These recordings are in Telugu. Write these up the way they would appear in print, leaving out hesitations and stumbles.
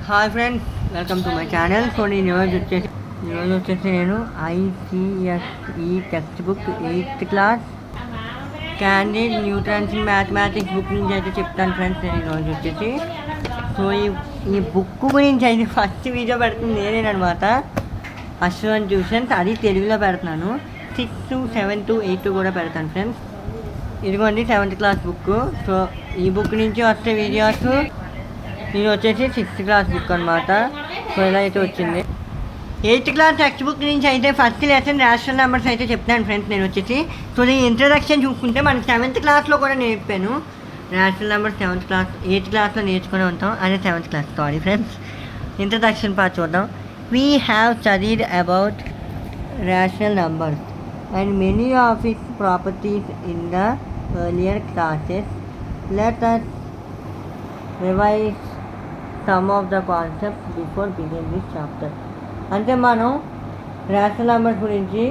Hi friends, welcome to my channel. So నేను ఈరోజు వచ్చేసి నేను ICSE text book 8th class candid nutrients in mathematics book నుంచి అయితే చెప్తాను ఫ్రెండ్స్. నేను ఈరోజు వచ్చేసి ఈ బుక్ గురించి అయితే ఫస్ట్ వీడియో పెడుతుంది నేనేనమాట. అశ్వంత్ ట్యూషన్స్, అది తెలుగులో పెడుతున్నాను. 6th, 7th, 8th కూడా పెడతాను ఫ్రెండ్స్. ఇదిగోండి 7th క్లాస్ బుక్. సో ఈ బుక్ నుంచి వస్తే వీడియోస్. ఇది వచ్చేసి 6th క్లాస్ బుక్ అనమాట. సో ఇలా అయితే వచ్చింది. 8th క్లాస్ టెక్స్ట్ బుక్ నుంచి అయితే ఫస్ట్ లెసన్ రేషనల్ నెంబర్స్ అయితే చెప్తాను ఫ్రెండ్స్ నేను వచ్చేసి. సో దీని ఇంట్రడక్షన్ చూసుకుంటే మనకి 7th క్లాస్లో కూడా నేర్పాను. Rational numbers 7th class 8th క్లాస్లో నేర్చుకుని ఉంటాం. అదే 7th class, sorry friends. Introduction part చూద్దాం. We have studied about rational numbers and many of its properties in the earlier classes. Let us revise some of the concepts before beginning this chapter. అంటే మనం రేషనల్ నెంబర్స్ గురించి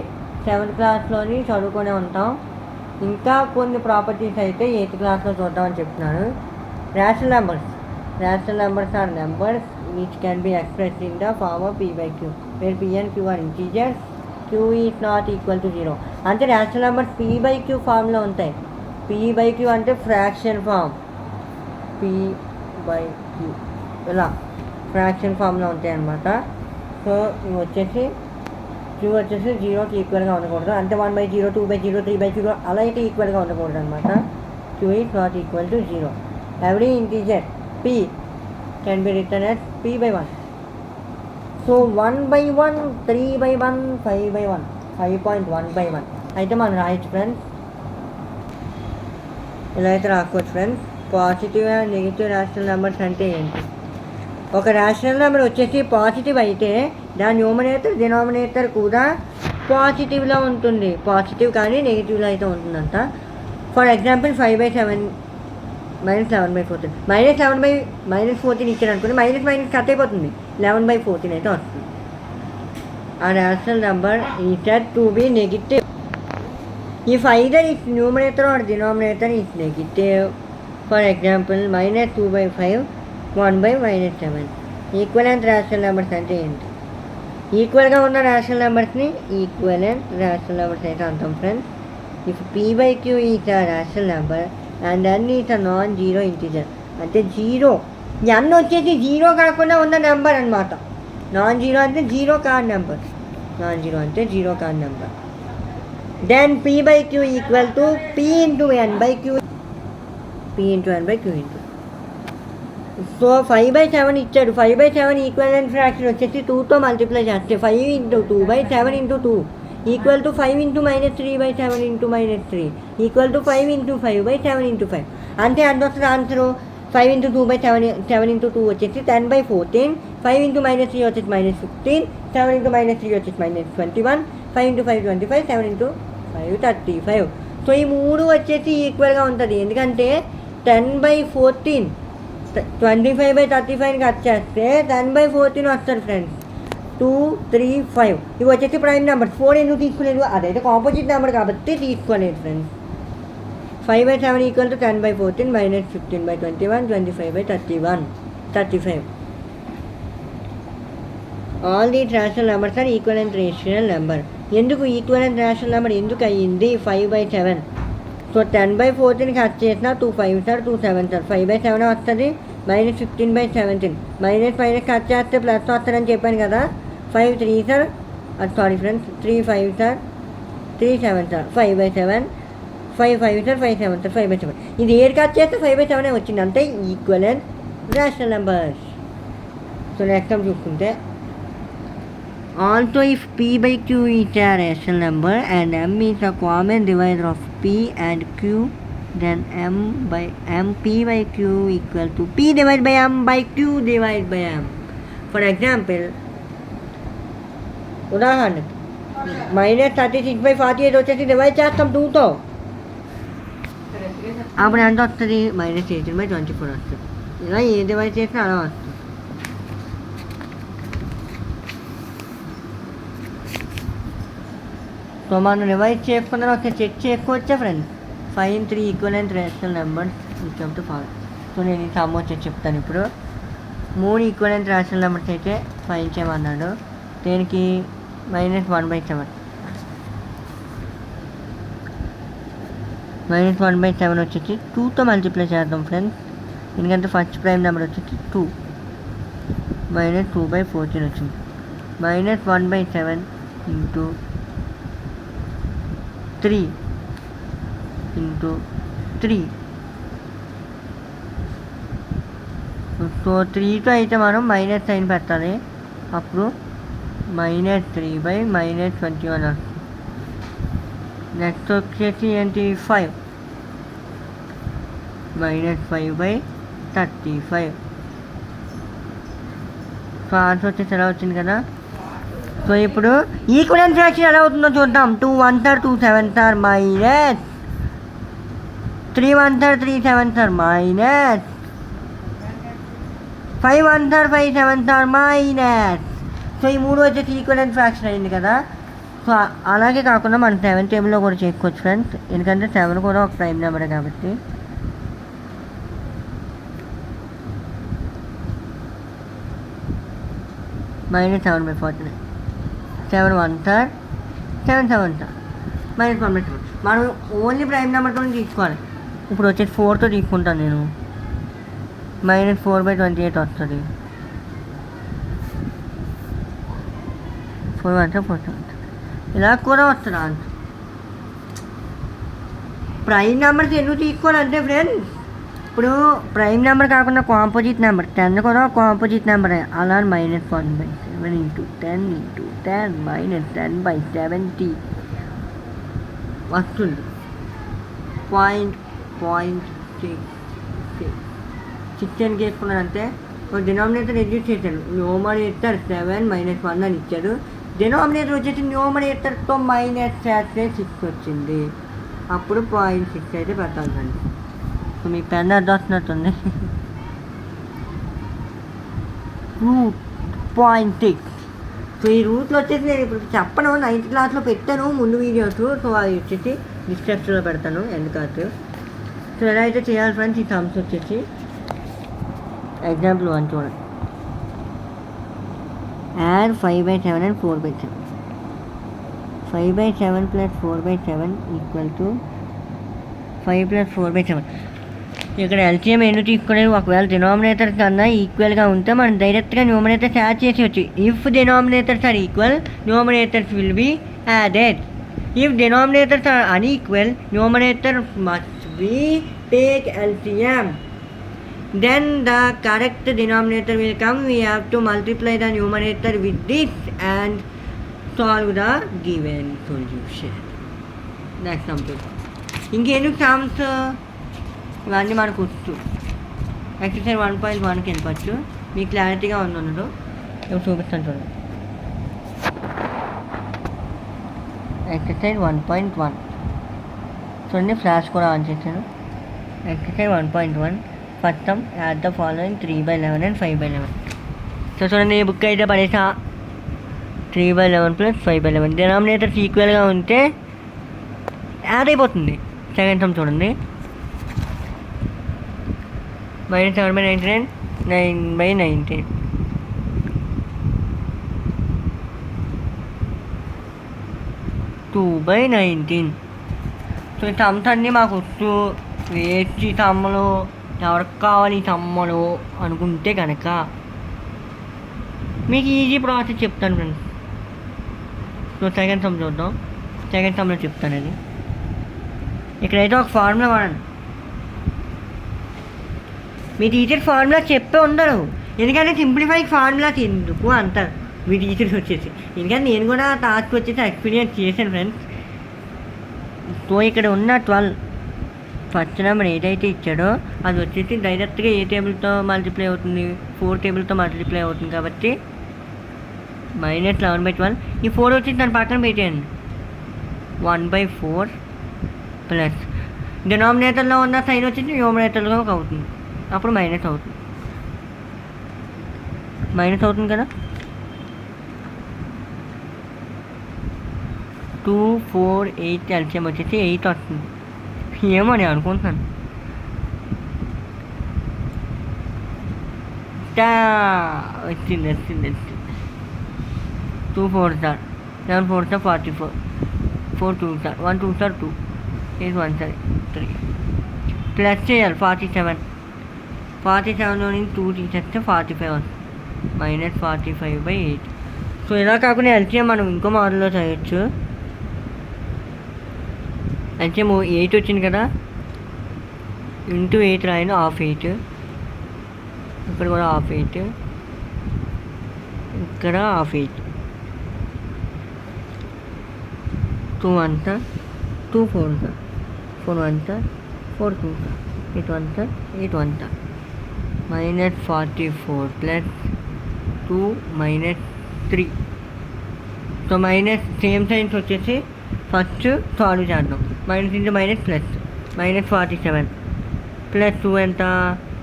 7th క్లాస్లోని చదువుకునే ఉంటాం. ఇంకా కొన్ని ప్రాపర్టీస్ అయితే 8th క్లాస్లో చూద్దామని చెప్తున్నాను. Rational numbers are numbers which can be expressed in the form of p by q, where p and q are integers. q is not equal to 0. అంటే rational numbers p by q ఫామ్లో ఉంటాయి. p by q అంటే fraction form. p by q ఇలా ఫ్రాక్షన్ ఫామ్లో ఉంటాయి అన్నమాట. సో ఇవి వచ్చేసి q వచ్చేసి 0కి ఈక్వల్గా ఉండకూడదు. అంటే 1/0, 2/0, 3/0 అలా అయితే ఈక్వల్గా ఉండకూడదు అనమాట. q is not equal to 0. Every integer p can be written as p by 1. So 1/1, 3/1, 5/1, 5.1/1 అయితే మనం రాయొచ్చు ఫ్రెండ్స్. ఇలా అయితే రాసుకోవచ్చు friends. Positive and negative rational numbers అంటే ఏంటి? ఒక రేషనల్ నెంబర్ వచ్చేసి పాజిటివ్ అయితే దాని న్యూమరేటర్ డినామినేటర్ కూడా పాజిటివ్లో ఉంటుంది. పాజిటివ్ కానీ నెగిటివ్లో అయితే ఉంటుందంట. For example 5/7 -11/14. -11/14 ఇచ్చారు అనుకోండి, మైనస్ కట్ అయిపోతుంది. 11/14 అయితే వస్తుంది. ఆ rational number is said to be negative if either its numerator or denominator is negative. For example -2/5, 1/-7. Equivalent rational numbers అంటే ఏంటి? ఈక్వల్గా ఉన్న రేషనల్ నెంబర్స్ని ఈక్వలెంట్ రేషనల్ నెంబర్స్ అయితే అంటాం friends. If p by q is a rational number and n is a non zero integer. అంటే జీరో, n వచ్చేసి జీరో కాకుండా ఉన్న నెంబర్ అనమాట. నాన్ జీరో అంటే జీరో కాని number. Then p by q equal to p into n by q. So 5/7 ఇచ్చాడు. 5/7 ఈక్వలెంట్ ఫ్రాక్షన్ వచ్చేసి 2తో మల్టిప్లై చేస్తే 5 into 2/7 into 2 equal to 5 into -3/7 into -3 equal to 5 into 5/7 into 5. అంటే అంత వస్తుంది ఆన్సరు. 5 ఇంటూ 2/7 ఇంటూ 2 వచ్చేసి 10/14. 5 ఇంటూ -3 వచ్చేసి -15. 7 ఇంటూ -3 వచ్చేసి -21. 5 ఇంటూ 5 25. 7 ఇంటూ 5 35. సో ఈ మూడు వచ్చేసి ఈక్వల్గా ఉంటుంది. ఎందుకంటే 10/14 25/35 కట్ చేస్తే 10/14 వస్తుంది ఫ్రెండ్స్. 2, 3, 5 ఇవి వచ్చేసి ప్రైమ్ నెంబర్. 4 ఎందుకు తీసుకోలేదు? అదైతే కాంపోజిట్ నెంబర్ కాబట్టి తీసుకోలేదు friends. 5/7 equal to 10/14 -15/21 25/35. All the rational numbers are equivalent rational number. ఎందుకు ఈక్వలెంట్ రేషనల్ నెంబర్ ఎందుకు అయ్యింది? 5/7. సో 10/14 కట్ చేసిన 2 5s are 2 7s are 5/7 వస్తుంది. -15/17 మైనస్ కట్ చేస్తే ప్లస్ వస్తుందని చెప్పాను కదా. 5 3s are sorry friends 3 5s are 3 7s are 5/7. 5 5s are 5 7s are 5/7. ఇది ఏడు కట్ చేస్తే 5/7 వచ్చింది. అంటే equivalent rational numbers. So next time చూసుకుంటే also if p by q is a rational number and m is a common divisor of p and q, then p by q equal to p divided by m by q divided by m. For example, ఉదాహరణకి -36/48 వచ్చేసి డివైడ్ చేస్తాం 2తో. అప్పుడు ఎంత వస్తుంది? -18/24 వస్తుంది. ఇలా ఏ డివైడ్ చేసినా అలా వస్తుంది. సో మనం రివైజ్ చేసుకుందాం. ఒకసారి చెక్ చేసుకోవచ్చా friends? 5 and 3 equivalent rational numbers. So నేను ఈ సమ్ వచ్చేసి చెప్తాను ఇప్పుడు. 3 ఈక్వలెంట్ రేషనల్ నెంబర్స్ అయితే ఫైండ్ చేయమన్నాడు. దీనికి -1/7 -1/7 వచ్చేసి 2తో మల్టిప్లై చేద్దాం ఫ్రెండ్స్. ఎందుకంటే ఫస్ట్ ప్రైమ్ నెంబర్ వచ్చేసి 2 -2/14 వచ్చింది. -1/7 ఇంటూ 3 ఇంటూ 3. సో 3తో అయితే మనం మైనస్ సైన్ పెట్టాలి. అప్పుడు -3/-21 వస్తుంది. నెక్స్ట్ వచ్చేసి ఏంటి 5 -5/35. సో ఆన్సర్ వచ్చేసి ఎలా వచ్చింది కదా. సో ఇప్పుడు ఈక్వలెంట్ ఫ్రాక్షన్ ఎలా అవుతుందో చూద్దాం. 2 1s are 2 7s are minus 3 1s are 3 7s are minus 5 1s are 5 7s are minus. So ఈ 3 వచ్చేసి ఈక్వలెంట్ ఫ్రాక్షన్ అయింది కదా. సో అలాగే కాకుండా మనం 7 టేబుల్లో కూడా చేసుకోవచ్చు ఫ్రెండ్స్. ఎందుకంటే 7 కూడా ఒక ప్రైమ్ నెంబరే కాబట్టి. -7/49 7 1s are 7 7s are -1/7. మనం ఓన్లీ ప్రైమ్ నెంబర్తో తీసుకోవాలి. ఇప్పుడు వచ్చేసి 4తో తీసుకుంటాను నేను. -4/28 వస్తుంది. 4 1s are 4 7s ఇలా కూడా వస్తుంది ఆన్సర్. ప్రైమ్ నెంబర్స్ ఎందుకు తీసుకోవాలంటే ఫ్రెండ్స్, ఇప్పుడు ప్రైమ్ నెంబర్ కాకుండా కాంపోజిట్ నెంబర్ 10 కూడా కాంపోజిట్ నెంబరే. అలా -1/7 ఇంటూ 10 ఇంటూ 10 -10/70 వస్తుంది. 0.6 అని చేసుకున్నానంటే డినామినేటర్ రెడ్యూస్ చేశాడు. న్యూమరేటర్ 7 -1 అని ఇచ్చాడు. డినామినేటర్ వచ్చేసి న్యూమరేటర్తో మైనస్ చేస్తే 6 వచ్చింది. అప్పుడు 0.6 అయితే పెట్టాలండి. సో మీ పెన్ అర్థం వస్తున్నట్టుంది. 0.6. సో ఈ రూట్లో వచ్చేసి నేను ఇప్పుడు చెప్పను, 9th క్లాస్లో పెట్టాను ముందు వీడియోస్. సో అవి వచ్చేసి డిస్క్రిప్షన్లో పెడతాను ఎండ్ కార్డ్. సో ఎలా అయితే చేయాలి ఫ్రెండ్స్, ఈ సమ్స్ వచ్చేసి ఎగ్జాంపుల్ 1 చూడండి. Add 5/7 and 4/7. 5/7 + 4/7 = 5 + 4/7. ఇక్కడ ఎల్సిఎం ఎందుకు తీసుకోలేదు, ఒకవేళ డినామినేటర్ కన్నా ఈక్వల్గా ఉంటే మనం డైరెక్ట్గా న్యూమరేటర్స్ యాడ్ చేసేవచ్చు. If denominators are equal, numerators will be added. If denominators are unequal, numerator must be take LCM. Then the correct denominator will come. We have to multiply the numerator with this and solve the given solution. Next number. ఇంకెందుకు సమ్స్ ఇవన్నీ మనకు వచ్చు. ఎక్సర్సైజ్ 1.1కి వెళ్ళిపోవచ్చు. మీకు క్లారిటీగా ఉండదు. ఇప్పుడు చూపిస్తాను చూడండి. ఎక్సర్సైజ్ 1.1 చూడండి, ఫ్లాష్ కూడా ఆన్ చేశాను. Exercise 1.1 first some add the following 3/11 and 5/11. So చూడండి, ఈ బుక్ అయితే పడేసా. 3/11 + 5/11 డినామినేటర్స్ ఈక్వల్గా ఉంటే యాడ్ అయిపోతుంది. సెకండ్ సమ్ చూడండి. -7/99 9/19 2/19. సో ఈ సమ్స్ అన్నీ మాకు వచ్చు. వేసి సమ్మలు ఎవరికి కావాలి సమ్మలు అనుకుంటే కనుక మీకు ఈజీ ప్రాసెస్ చెప్తాను ఫ్రెండ్స్. సో సెకండ్ సమ్ చూద్దాం. సెకండ్ సమ్లో చెప్తాను. అది ఇక్కడైతే ఒక ఫార్ములా వాడండి. మీ టీచర్ ఫార్ములా చెప్పే ఉండరు, ఎందుకంటే సింప్లిఫై ఫార్ములాస్ ఎందుకు అంటారు మీ టీచర్స్ వచ్చేసి. ఎందుకంటే నేను కూడా టాస్క్ వచ్చేసి ఎక్స్పీరియన్స్ చేశాను ఫ్రెండ్స్. సో ఇక్కడ ఉన్న 12 ఫస్ట్ నెంబర్ ఏదైతే ఇచ్చాడో అది వచ్చేసి డైరెక్ట్గా ఏ టేబుల్తో మల్టిప్లై అవుతుంది, 4 టేబుల్తో మల్టిప్లై అవుతుంది. కాబట్టి -11/12. ఈ 4 వచ్చేసి దాని పక్కన పెట్టేయండి. 1/4 ప్లస్ డినామినేటర్లో ఉన్న సైన్ వచ్చేసి న్యూమరేటర్లో అవుతుంది. అప్పుడు మైనస్ అవుతుంది. మైనస్ అవుతుంది కదా. 2 4 8 ఎల్సిఎం వచ్చేసి 8 వస్తుంది. ఏమో నేను అనుకుంటున్నాను. వచ్చింది 2 4 sir 7 4 sir 44 4 2 sir 1 2 sir 2 8 1 sir 3 plus చేయాలి 47లో నుంచి 2 తీసేస్తే 45 వస్తుంది -45/8. సో ఇలా కాకుండా ఎల్సిఎం మనం ఇంకో మోడల్లో చేయొచ్చు. ఎల్సిఎం 8 వచ్చింది కదా, ఇంటూ 8 రాయండి, ½ 8. ఇక్కడ కూడా ½ 8, ఇక్కడ ½ 8. 2 1 sir 2 4 sir 4 1 sir 4 2 sir 8 1 sir 8 1 sir -44 plus 2 -3. So minus same signs వచ్చేసి ఫస్ట్ సాల్వ్ చేద్దాం. Minus into minus plus -47 plus 2 ఎంత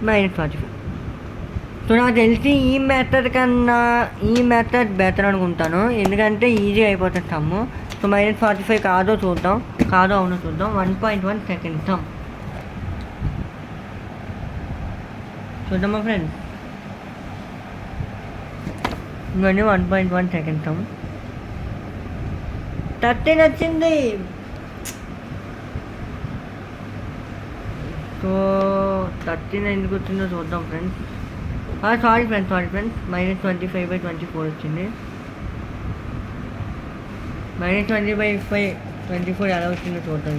-44. సో నాకు తెలిసి ఈ మెథడ్ కన్నా ఈ మెథడ్ బెటర్ అనుకుంటాను, ఎందుకంటే ఈజీ అయిపోతుంది సమ్ము. సో -45 కాదో చూద్దాం, కాదో అవునో చూద్దాం. 1.1 సెకండ్స్ సమ్ చూద్దామా ఫ్రెండ్స్. ఇవన్నీ 1.1 సెకండ్స్ సమ్. 13 వచ్చింది. సో 13 ఎందుకు వచ్చిందో చూద్దాం ఫ్రెండ్స్. సారీ ఫ్రెండ్స్ -25/24 వచ్చింది. -20/24 ఎలా వచ్చిందో చూద్దాం.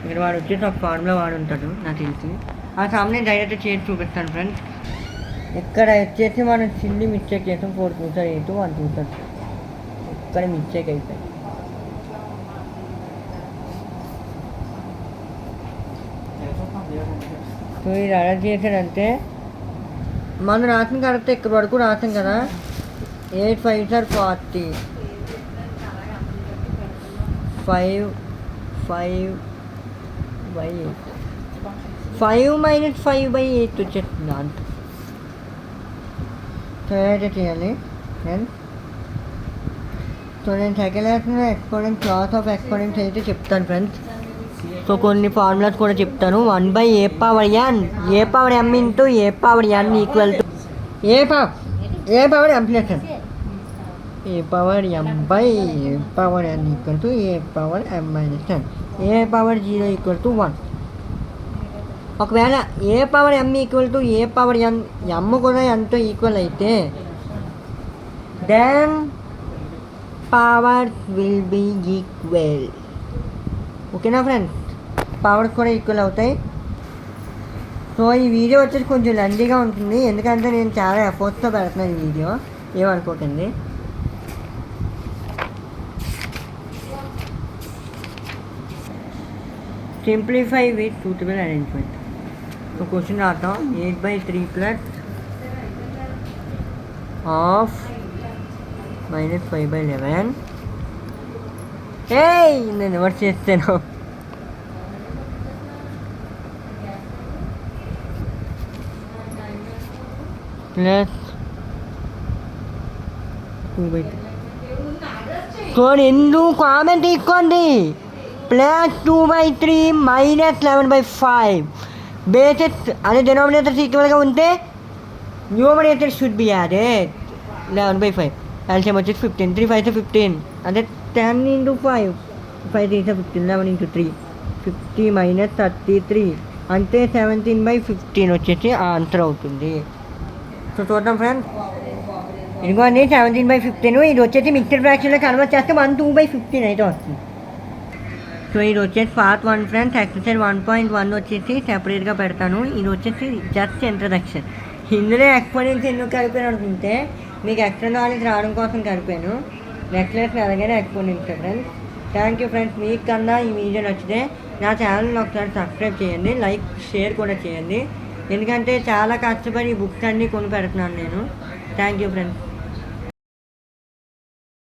ఇక్కడ వాడు వచ్చేసి ఒక ఫార్ములా వాడుంటాడు నాకు తెలిసి. ఆ సామ్ని డైరెక్ట్ చేసి చూపిస్తాను ఫ్రెండ్స్. ఇక్కడ వచ్చేసి మనం చిల్లి మిస్టేక్ చేసాం. 4 2 సార్ 8 1 2 సార్, ఇక్కడ మిస్టేక్ అయిపోయింది. సో ఇది ఎలా చేశాడంటే మనం రాసిన కరెక్ట్ ఇక్కడ వరకు రాసాం కదా. 8 5 సార్ 40, 5/8 5 - 5/8 వచ్చేస్తుంది అంత. సో ఏదైతే చేయాలి ఫ్రెండ్స్. సో నేను సెకండ్ క్లాస్లో ఎక్స్పోనెంట్ క్లాస్ ఆఫ్ ఎక్స్పోనెంట్స్ అయితే చెప్తాను ఫ్రెండ్స్. సో కొన్ని ఫార్ములాస్ కూడా చెప్తాను. 1/a/n a/m into a/n equal to a/m plus n a/m/a/n equal to a/m-n a/0 equal to 1. ఒకవేళ a/m equal to a/n m కూడా ఎంతో ఈక్వల్ అయితే then power will be equal. ఓకేనా ఫ్రెండ్స్, పవర్స్ కూడా ఈక్వల్ అవుతాయి. సో ఈ వీడియో వచ్చేసి కొంచెం లెంతీగా ఉంటుంది, ఎందుకంటే నేను చాలా ఎఫర్ట్స్తో పెడుతున్నాను ఈ వీడియో, ఏమనుకోకండి. Simplify with suitable arrangement. So question రాద్దాం. 8/3 ప్లస్ ఆఫ్ -5/11. నేను ఎవరు చేస్తాను ప్లస్ 2/3. సో ఎందుకు కామెంట్ తీసుకోండి. ప్లస్ 2/3 -11/5 బేసెస్ అదే డినామినేటర్స్ ఈక్వల్గా ఉంటే numerator should be added. 11/5 LCM వచ్చేసి 15, 3 5 15 అంటే 10 × 5 5 3 15 11 × 3 50 - 33 అంటే 17/15 వచ్చేసి ఆన్సర్ అవుతుంది. సో చూద్దాం ఫ్రెండ్స్. ఇదిగోండి 17/15. ఇది వచ్చేసి మిక్స్డ్ ఫ్రాక్షన్లో కన్వర్ట్ చేస్తే 1 2/15 అయితే వస్తుంది. సో ఇది వచ్చేసి పార్ట్ 1 ఫ్రెండ్స్. ఎక్సర్సైజ్ 1.1 వచ్చేసి సెపరేట్గా పెడతాను. ఇది వచ్చేసి జస్ట్ ఇంట్రడక్షన్. ఇందులో ఎక్స్పోనెంట్స్ ఎందుకు కలిపాను అనుకుంటే మీకు ఎక్స్ట్రా నాలెడ్జ్ రావడం కోసం కలిపాను. నెక్స్ట్ లెసన్ అలాగనే exponents friends. Thank you friends. మీకు కన్నా ఈ వీడియో నచ్చితే నా ఛానల్ని ఒకసారి సబ్స్క్రైబ్ చేయండి, లైక్ షేర్ కూడా చేయండి, ఎందుకంటే చాలా కష్టపడి ఈ బుక్స్ అన్నీ కొని పెడుతున్నాను నేను. Thank you friends.